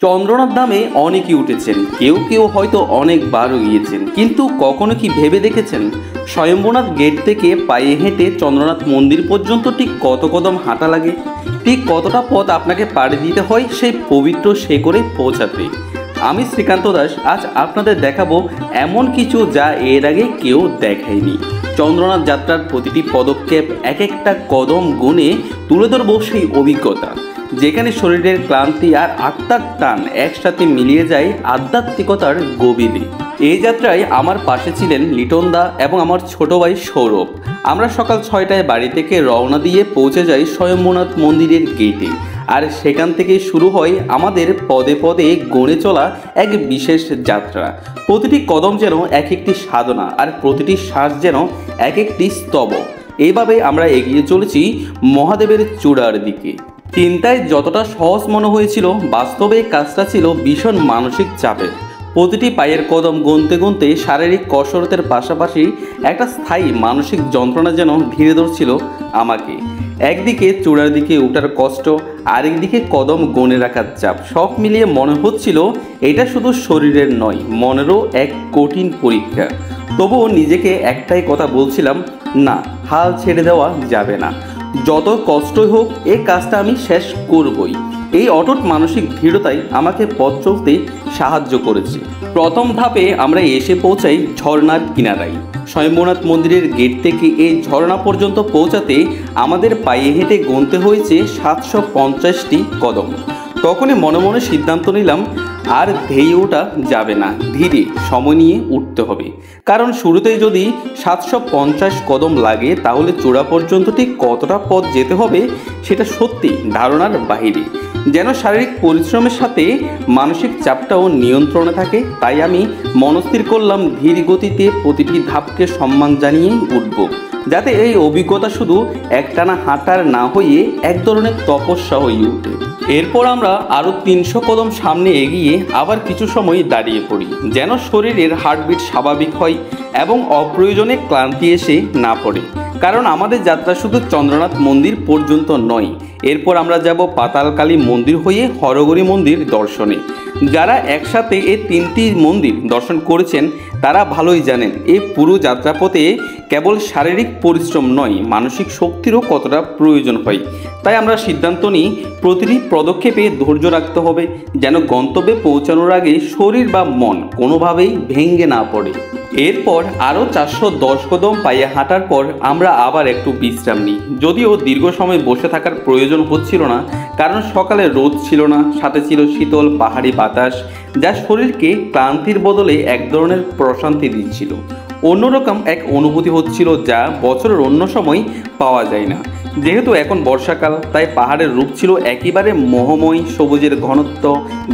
চন্দ্রনাথ ধামে অনেকেই উঠেছেন, কেউ কেউ হয়তো অনেকবারও গিয়েছেন, কিন্তু কখনো কি ভেবে দেখেছেন স্বয়ম্ভূনাথ গেট থেকে পায়ে হেঁটে চন্দ্রনাথ মন্দির পর্যন্ত ঠিক কত কদম হাঁটা লাগে, ঠিক কতটা পথ আপনাকে পাড়ি দিতে হয় সেই পবিত্র শেকড়ে পৌঁছাতে? আমি শ্রীকান্ত দাস আজ আপনাদের দেখাবো এমন কিছু যা এর আগে কেউ দেখায়নি। চন্দ্রনাথ যাত্রার প্রতিটি পদক্ষেপ, এক একটা কদম গুণে তুলে ধরবো সেই অভিজ্ঞতা, যেখানে শরীরের ক্লান্তি আর আত্মার টান একসাথে মিলিয়ে যায় আধ্যাত্মিকতার গভীরে। এই যাত্রায় আমার পাশে ছিলেন লিটন দা এবং আমার ছোট ভাই সৌরভ। আমরা সকাল 6টায় বাড়ি থেকে রওনা দিয়ে পৌঁছে যাই স্বয়ম্ভূনাথ মন্দিরের গেটে, আর সেখান থেকে শুরু হয় আমাদের পদে পদে গড়ে চলা এক বিশেষ যাত্রা। প্রতিটি কদম যেন এক একটি সাধনা, আর প্রতিটি শ্বাস যেন এক একটি স্তবক। এইভাবে আমরা এগিয়ে চলেছি মহাদেবের চূড়ার দিকে। চিন্তায় যতটা সহজ মনে হয়েছিল, বাস্তবে কাজটা ছিল ভীষণ মানসিক চাপের। প্রতিটি পায়ের কদম গুনতে গুনতে শারীরিক কসরতের পাশাপাশি একটা স্থায়ী মানসিক যন্ত্রণা যেন ঘিরে ধরছিল আমাকে। একদিকে চূড়ার দিকে ওঠার কষ্ট, আরেকদিকে কদম গনে রাখার চাপ, সব মিলিয়ে মনে হচ্ছিল এটা শুধু শরীরের নয়, মনেরও এক কঠিন পরীক্ষা। তবুও নিজেকে একটাই কথা বলছিলাম, না, হাল ছেড়ে দেওয়া যাবে না। যত কষ্টই হোক এই কাজটা আমি শেষ করবই। এই অটুট মানসিক দৃঢ়তাই আমাকে পথ চলতে সাহায্য করেছে। প্রথম ধাপে আমরা এসে পৌঁছাই ঝর্ণার কিনারায়। স্বয়ম্ভূনাথ মন্দিরের গেট থেকে এই ঝর্ণা পর্যন্ত পৌঁছাতে আমাদের পায়ে হেঁটে গুনতে হয়েছে 750টি কদম। তখনই মনে মনে সিদ্ধান্ত নিলাম, আর ধেয়ে ওঠা যাবে না, ধীরে সময় নিয়ে উঠতে হবে। কারণ শুরুতেই যদি 750 কদম লাগে, তাহলে চূড়া পর্যন্ত ঠিক কতটা পথ যেতে হবে সেটা সত্যি ধারণার বাইরে। যেন শারীরিক পরিশ্রমের সাথে মানসিক চাপটাও নিয়ন্ত্রণে থাকে। তাই আমি মনস্থির করলাম ধীর গতিতে প্রতিটি ধাপকে সম্মান জানিয়েই উঠব, যাতে এই অভিজ্ঞতা শুধু একটানা হাঁটার না হয়ে এক ধরনের তপস্যা হয়ে ওঠে। এরপর আমরা আরও 300 কদম সামনে এগিয়ে আবার কিছু সময় দাঁড়িয়ে পড়ি, যেন শরীরের হার্টবিট স্বাভাবিক হয় এবং অপ্রয়োজনে ক্লান্তি এসে না পড়ে। কারণ আমাদের যাত্রা শুধু চন্দ্রনাথ মন্দির পর্যন্ত নয়, এরপর আমরা যাব পাতালকালী মন্দির হয়ে হরগৌরী মন্দির দর্শনে। যারা একসাথে এই 3টি মন্দির দর্শন করেছেন তারা ভালোই জানেন এই পুরো যাত্রাপথে কেবল শারীরিক পরিশ্রম নয়, মানসিক শক্তিরও কতটা প্রয়োজন হয়। তাই আমরা সিদ্ধান্ত নিই প্রতিটি পদক্ষেপে ধৈর্য রাখতে হবে, যেন গন্তব্যে পৌঁছানোর আগে শরীর বা মন কোনোভাবেই ভেঙে না পড়ে। এরপর আরও 410 কদম পায়ে হাঁটার পর আমরা আবার একটু বিশ্রাম নিই। যদিও দীর্ঘ সময় বসে থাকার প্রয়োজন হচ্ছিল না, কারণ সকালে রোদ ছিল না, সাথে ছিল শীতল পাহাড়ি বাতাস, যা শরীরকে ক্লান্তির বদলে এক ধরনের প্রশান্তি দিচ্ছিল। অন্যরকম এক অনুভূতি হচ্ছিল যা বছরের অন্য সময় পাওয়া যায় না। যেহেতু এখন বর্ষাকাল, তাই পাহাড়ের রূপ ছিল একেবারে মোহময়। সবুজের ঘনত্ব,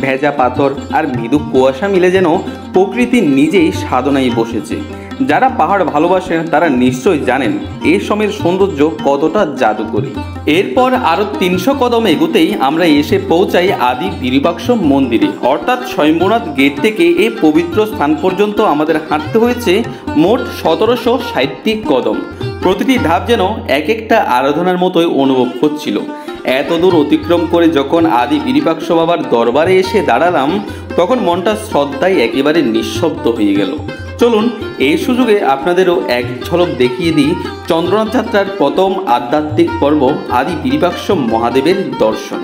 ভেজা পাথর আর মৃদু কুয়াশা মিলে যেন প্রকৃতি নিজেই সাধনায় বসেছে। যারা পাহাড় ভালোবাসেন তারা নিশ্চয়ই জানেন এই সময়ের সৌন্দর্য কতটা জাদুকরী। এরপর আরও 300 কদম এগোতেই আমরা এসে পৌঁছাই আদি বিরূপাক্ষ মন্দিরে, অর্থাৎ স্বয়ম্ভূনাথ গেট থেকে এই পবিত্র স্থান পর্যন্ত আমাদের হাঁটতে হয়েছে মোট 1760টি কদম। প্রতিটি ধাপ যেন এক একটা আরাধনার মতোই অনুভব হচ্ছিল। এত দূর অতিক্রম করে যখন আদি বিরূপাক্ষ বাবার দরবারে এসে দাঁড়ালাম, তখন মনটা শ্রদ্ধায় একেবারে নিঃশব্দ হয়ে গেল। চলুন এই সুযোগে আপনাদেরও এক ঝলক দেখিয়ে দিই চন্দ্রনাথ যাত্রার প্রথম আধ্যাত্মিক পর্ব আদি বিরূপাক্ষ মহাদেবের দর্শন।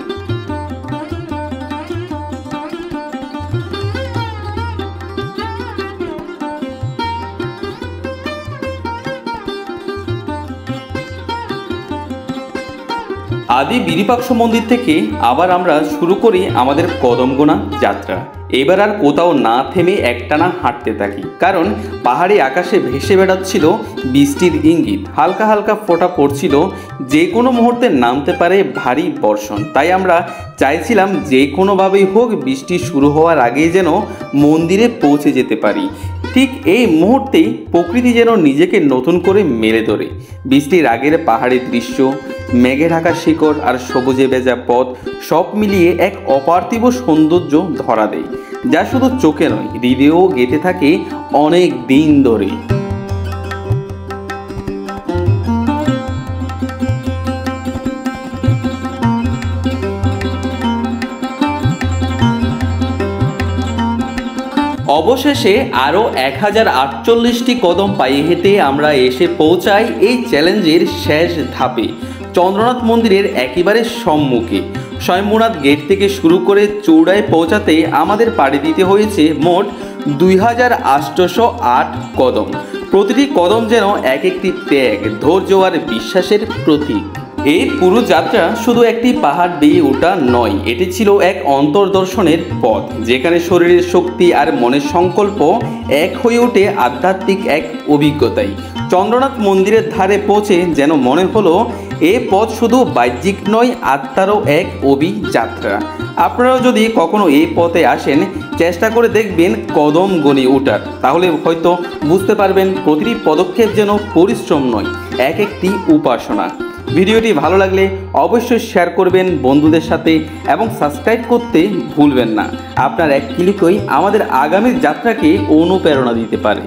আদি বিরূপাক্ষ মন্দির থেকে আবার আমরা শুরু করি আমাদের কদম গোনা যাত্রা। এবার আর কোথাও না থেমে একটানা হাঁটতে থাকি, কারণ পাহাড়ি আকাশে ভেসে বেড়াচ্ছিল বৃষ্টির ইঙ্গিত। হালকা হালকা ফোঁটা পড়ছিল, যে কোনো মুহূর্তে নামতে পারে ভারী বর্ষণ। তাই আমরা চাইছিলাম যে কোনোভাবেই হোক বৃষ্টি শুরু হওয়ার আগেই যেন মন্দিরে পৌঁছে যেতে পারি। ঠিক এই মুহূর্তেই প্রকৃতি যেন নিজেকে নতুন করে মেলে ধরে। বৃষ্টির আগের পাহাড়ি দৃশ্য, মেঘে ঢাকা শিকড় আর সবুজে ভেজা পথ সব মিলিয়ে এক অপার্থিব সৌন্দর্য ধরা দেয়, যা শুধু চোখে নয়, হৃদয়েও গেঁথে থাকে অনেক দিন ধরে। অবশেষে আরও 1048টি কদম পায়ে হেঁটে আমরা এসে পৌঁছাই এই চ্যালেঞ্জের শেষ ধাপে, চন্দ্রনাথ মন্দিরের একেবারে সম্মুখে। স্বয়ম্ভূনাথ গেট থেকে শুরু করে চৌড়ায় পৌঁছাতে আমাদের পাড়ি দিতে হয়েছে মোট 2808 কদম। প্রতিটি কদম যেন এক একটি ত্যাগ, ধৈর্য আর বিশ্বাসের প্রতীক। এই পুরো যাত্রা শুধু একটি পাহাড় বেয়ে ওঠা নয়, এটি ছিল এক অন্তর্দর্শনের পথ, যেখানে শরীরের শক্তি আর মনের সংকল্প এক হয়ে ওঠে আধ্যাত্মিক এক অভিজ্ঞতায়। চন্দ্রনাথ মন্দিরের ধারে পৌঁছে যেন মনে হলো এ পথ শুধু বাহ্যিক নয়, আত্মারও এক অভিযাত্রা। আপনারাও যদি কখনো এই পথে আসেন, চেষ্টা করে দেখবেন কদম গণে ওঠার, তাহলে হয়তো বুঝতে পারবেন প্রতিটি পদক্ষেপ যেন পরিশ্রম নয়, এক একটি উপাসনা। ভিডিওটি ভালো লাগলে অবশ্যই শেয়ার করবেন বন্ধুদের সাথে এবং সাবস্ক্রাইব করতে ভুলবেন না। আপনার এক ক্লিকই আমাদের আগামী যাত্রাকে অনুপ্রেরণা দিতে পারে।